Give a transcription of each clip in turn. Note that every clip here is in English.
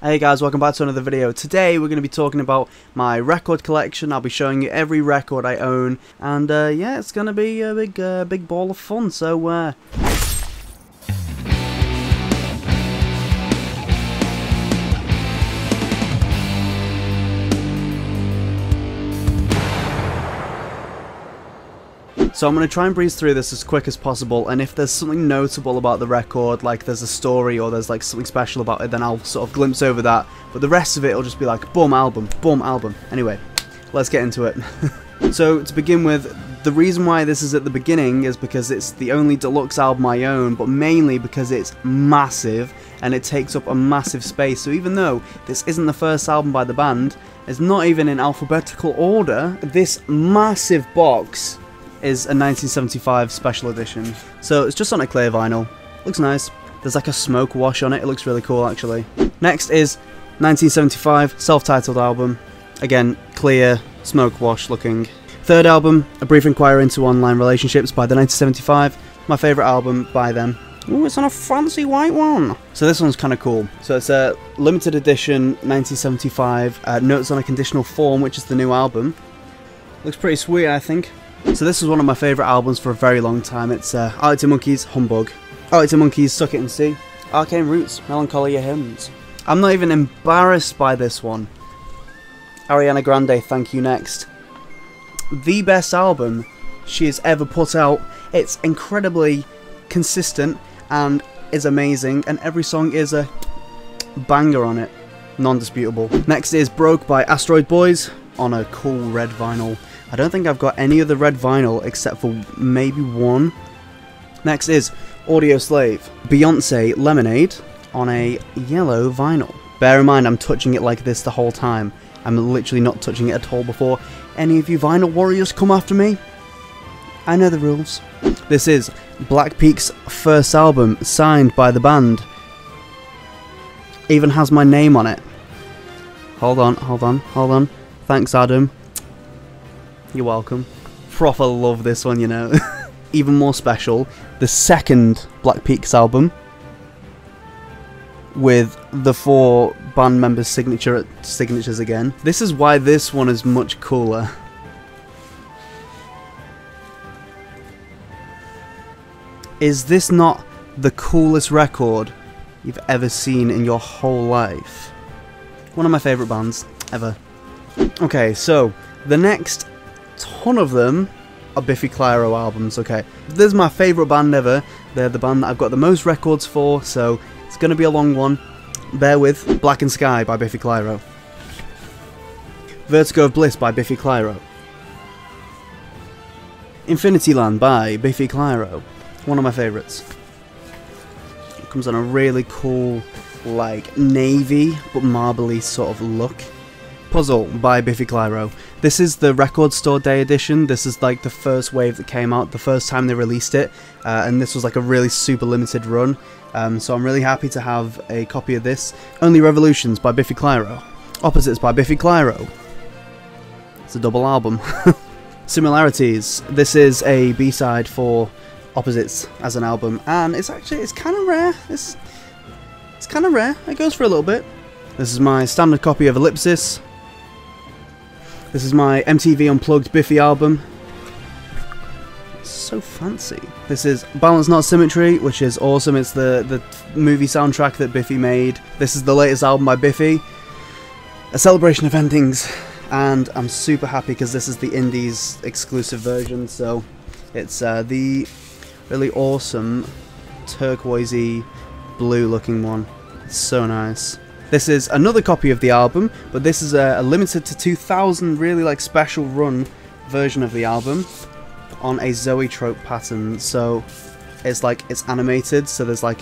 Hey guys, welcome back to another video. Today we're going to be talking about my record collection. I'll be showing you every record I own, and yeah, it's going to be a big ball of fun. So So I'm going to try and breeze through this as quick as possible, and if there's something notable about the record, like there's a story or there's like something special about it, then I'll sort of glimpse over that, but the rest of it will just be like boom album, boom album. Anyway, let's get into it. So to begin with, the reason why this is at the beginning is because it's the only deluxe album I own, but mainly because it's massive and it takes up a massive space. So even though this isn't the first album by the band, it's not even in alphabetical order, this massive box is a 1975 special edition. So it's just on a clear vinyl. Looks nice. There's like a smoke wash on it. It looks really cool actually. Next is 1975 self-titled album. Again, clear, smoke wash looking. Third album, A Brief Inquiry into Online Relationships by the 1975. My favourite album by them. Ooh, it's on a fancy white one. So this one's kind of cool. So it's a limited edition 1975 Notes on a Conditional Form, which is the new album. Looks pretty sweet, I think. So this is one of my favourite albums for a very long time. It's Arctic Monkeys, Humbug. Arctic Monkeys, Suck It and See. Arcane Roots, Melancholia Hymns. I'm not even embarrassed by this one. Ariana Grande, Thank You Next. The best album she has ever put out. It's incredibly consistent and is amazing, and every song is a banger on it. Non-disputable. Next is Broke by Asteroid Boys on a cool red vinyl. I don't think I've got any other red vinyl except for maybe one. Next is Audio Slave, Beyonce Lemonade on a yellow vinyl. Bear in mind I'm touching it like this the whole time. I'm literally not touching it at all before any of you vinyl warriors come after me. I know the rules. This is Black Peak's first album, signed by the band. Even has my name on it. Hold on. Thanks, Adam. You're welcome. Proper love this one, you know. Even more special, the second Black Peaks album, with the 4 band members' signatures again. This is why this one is much cooler. Is this not the coolest record you've ever seen in your whole life? One of my favourite bands ever. Okay, so the next ton of them are Biffy Clyro albums. Okay, this is my favourite band ever. They're the band that I've got the most records for, so it's going to be a long one. Bear with. Black and Sky by Biffy Clyro. Vertigo of Bliss by Biffy Clyro. Infinity Land by Biffy Clyro. One of my favourites. It comes on a really cool, like, navy but marbly sort of look. Puzzle by Biffy Clyro. This is the Record Store Day edition. This is like the first wave that came out, the first time they released it, and this was like a really super limited run, so I'm really happy to have a copy of this. Only Revolutions by Biffy Clyro. Opposites by Biffy Clyro. It's a double album. Similarities. This is a B-side for Opposites as an album, and it's kind of rare. It's kind of rare. It goes for a little bit. This is my standard copy of Ellipsis. This is my MTV Unplugged Biffy album. It's so fancy. This is Balance Not Symmetry, which is awesome. It's the movie soundtrack that Biffy made. This is the latest album by Biffy. A celebration of endings. And I'm super happy because this is the Indies exclusive version. So it's the really awesome turquoisey blue looking one. It's so nice. This is another copy of the album, but this is a limited to 2000 really like special run version of the album on a Zoetrope pattern. So it's like it's animated, so there's like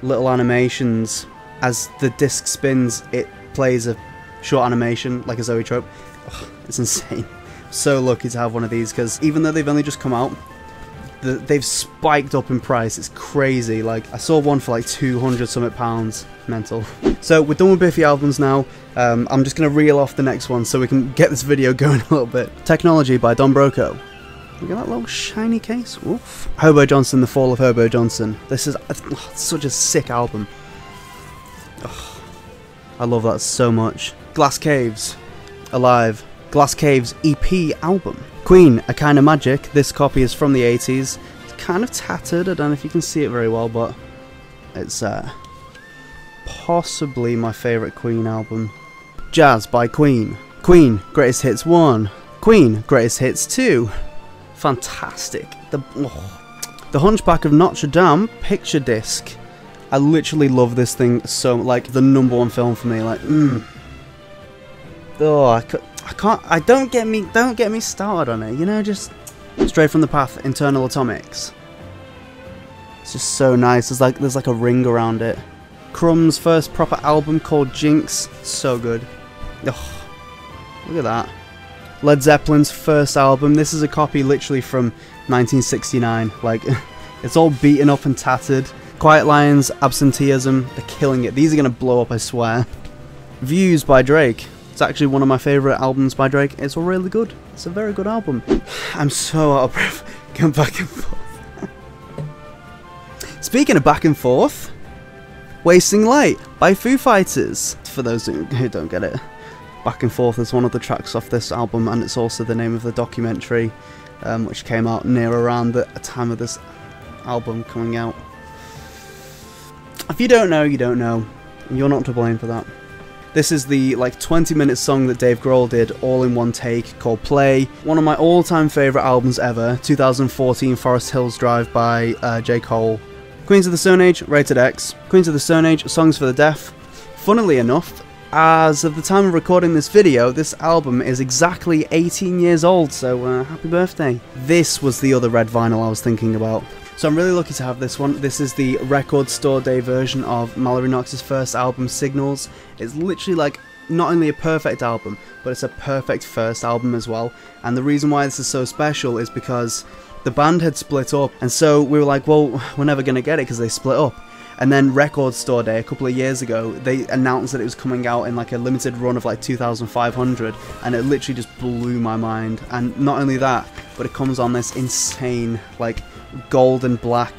little animations as the disc spins. It plays a short animation like a Zoetrope. Oh, it's insane. I'm so lucky to have one of these because even though they've only just come out, they've spiked up in price. It's crazy. Like I saw one for like 200 something pounds. Mental. So we're done with Biffy albums now. I'm just gonna reel off the next one so we can get this video going a little bit. Technology by Don Broco. Look at that little shiny case. Oof. Hobo Johnson, The Fall of Hobo Johnson. This is such a sick album. Oh. I love that so much. Glass Caves, Alive. Glass Caves EP album. Queen, A Kind of Magic. This copy is from the 80s. It's kind of tattered. I don't know if you can see it very well, but it's possibly my favourite Queen album. Jazz by Queen. Queen, Greatest Hits 1. Queen, Greatest Hits 2. Fantastic. The Hunchback of Notre Dame picture disc. I literally love this thing so, like, the #1 film for me. Like, oh, I can't. Don't get me started on it. You know, just Straight from the Path. Internal Atomics. It's just so nice. There's like a ring around it. Crumb's first proper album called Jinx. So good. Oh, look at that. Led Zeppelin's first album. This is a copy literally from 1969. Like, it's all beaten up and tattered. Quiet Lions, Absenteeism. They're killing it. These are going to blow up, I swear. Views by Drake. It's actually one of my favourite albums by Drake. It's really good. It's a very good album. I'm so out of breath. Going back and forth. Speaking of back and forth, Wasting Light by Foo Fighters. For those who don't get it, Back and Forth is one of the tracks off this album, and it's also the name of the documentary which came out near around the time of this album coming out. If you don't know, you don't know. You're not to blame for that. This is the 20-minute song that Dave Grohl did all in one take called Play. One of my all-time favourite albums ever, 2014 Forest Hills Drive by J. Cole. Queens of the Stone Age, Rated X. Queens of the Stone Age, Songs for the Deaf. Funnily enough, as of the time of recording this video, this album is exactly 18 years old, so happy birthday. This was the other red vinyl I was thinking about. So I'm really lucky to have this one. This is the Record Store Day version of Mallory Knox's first album, Signals. It's literally like not only a perfect album, but it's a perfect first album as well. And the reason why this is so special is because the band had split up, and so we were like, well, we're never going to get it because they split up. And then Record Store Day, a couple of years ago, they announced that it was coming out in like a limited run of like 2,500, and it literally just blew my mind. And not only that, but it comes on this insane, like, gold and black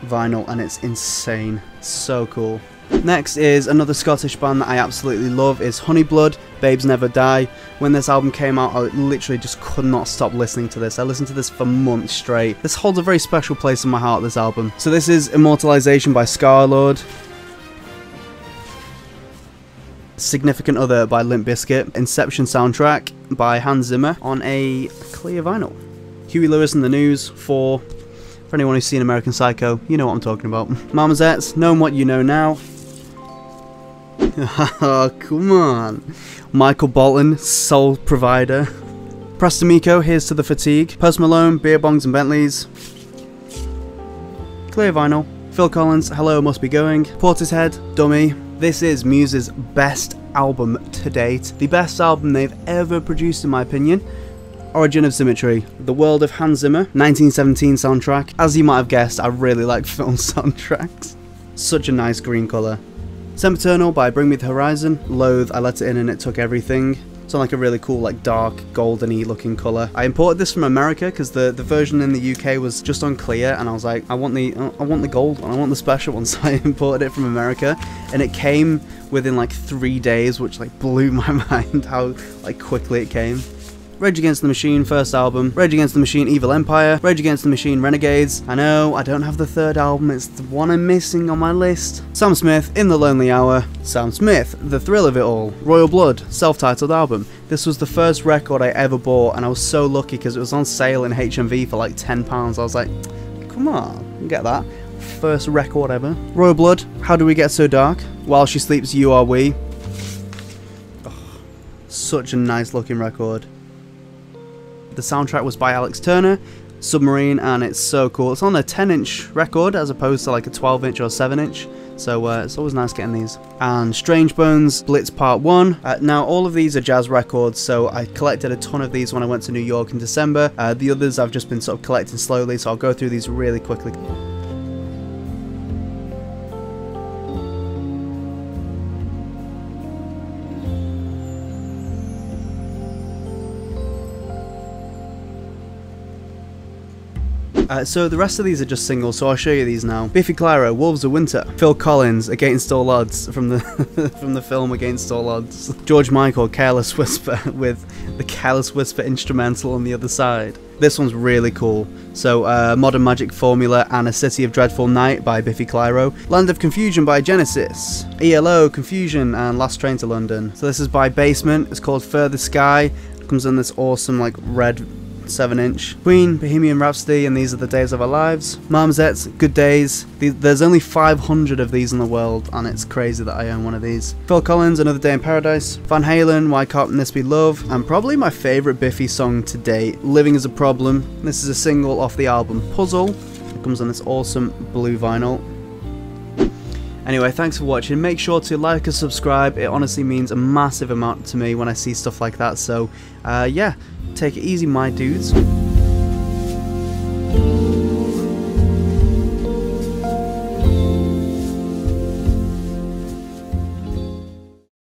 vinyl, and it's insane. So cool. Next is another Scottish band that I absolutely love, is Honeyblood, Babes Never Die. When this album came out, I literally just could not stop listening to this. I listened to this for months straight. This holds a very special place in my heart, this album. So this is Immortalization by Scarlord. Significant Other by Limp Bizkit. Inception soundtrack by Hans Zimmer on a clear vinyl. Huey Lewis and the News for anyone who's seen American Psycho, you know what I'm talking about. Marmosettes, Knowing What You Know Now. Oh, come on. Michael Bolton, Soul Provider. Prestamico, Here's to the Fatigue. Post Malone, Beer Bongs and Bentleys. Clear vinyl. Phil Collins, Hello Must Be Going. Portishead, Dummy. This is Muse's best album to date. The best album they've ever produced, in my opinion. Origin of Symmetry, The World of Hans Zimmer, 1917 soundtrack. As you might have guessed, I really like film soundtracks. Such a nice green colour. Sempiternal by Bring Me the Horizon. Loathe, I Let It In and It Took Everything. It's on like a really cool, like dark, golden-y looking colour. I imported this from America because the version in the UK was just on clear, and I was like, I want the gold one, I want the special one, so I imported it from America, and it came within like 3 days, which like blew my mind how like quickly it came. Rage Against the Machine, first album. Rage Against the Machine, Evil Empire. Rage Against the Machine, Renegades. I know, I don't have the third album, it's the one I'm missing on my list. Sam Smith, In the Lonely Hour. Sam Smith, The Thrill of It All. Royal Blood, self-titled album. This was the first record I ever bought, and I was so lucky because it was on sale in HMV for like £10. I was like, come on, get that. First record ever. Royal Blood, How Do We Get So Dark? While She Sleeps, You Are We. Oh, such a nice looking record. The soundtrack was by Alex Turner, Submarine, and it's so cool. It's on a 10-inch record as opposed to like a 12-inch or 7-inch, so it's always nice getting these. And Strange Bones, Blitz Part 1. Now all of these are jazz records, so I collected a ton of these when I went to New York in December. The others I've just been sort of collecting slowly, so I'll go through these really quickly. So the rest of these are just singles, so I'll show you these now. Biffy Clyro, Wolves of Winter. Phil Collins, Against All Odds, from the from the film Against All Odds. George Michael, Careless Whisper, with the Careless Whisper instrumental on the other side. This one's really cool. So, Modern Magic Formula and A City of Dreadful Night by Biffy Clyro. Land of Confusion by Genesis. ELO, Confusion, and Last Train to London. So this is by Basement. It's called Further Sky. It comes in this awesome, like, red 7-inch. Queen, Bohemian Rhapsody, and These Are the Days of Our Lives. Marmosets, Good Days. There's only 500 of these in the world, and it's crazy that I own one of these. Phil Collins, Another Day in Paradise. Van Halen, Why Can't This Be Love? And probably my favourite Biffy song to date, Living Is a Problem. This is a single off the album Puzzle. It comes on this awesome blue vinyl. Anyway, thanks for watching. Make sure to like and subscribe. It honestly means a massive amount to me when I see stuff like that. So, yeah, take it easy, my dudes.